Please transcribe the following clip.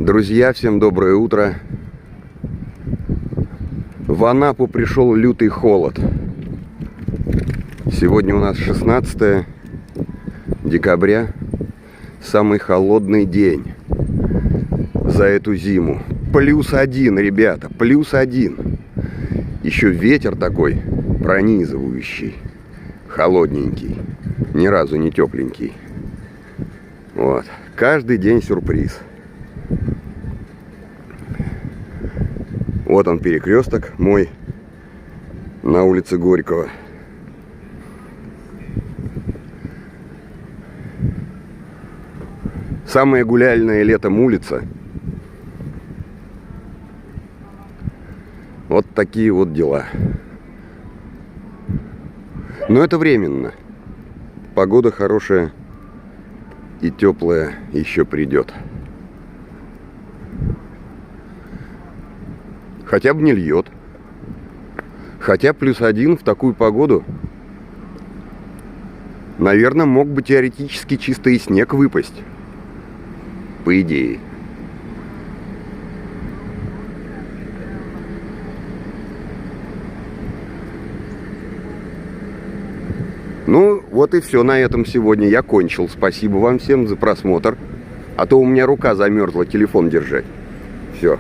Друзья, всем доброе утро. В Анапу пришел лютый холод. Сегодня у нас 16 декабря. Самый холодный день за эту зиму. +1, ребята, +1. Еще ветер такой пронизывающий, холодненький, ни разу не тепленький. Вот. Каждый день сюрприз. Вот он, перекресток мой на улице Горького. Самая гуляльная летом улица. Вот такие вот дела. Но это временно. Погода хорошая и теплая еще придет. Хотя бы не льет. Хотя +1 в такую погоду, наверное, мог бы теоретически чисто и снег выпасть. По идее. Ну, вот и все на этом сегодня. Я кончил. Спасибо вам всем за просмотр. А то у меня рука замерзла телефон держать. Все.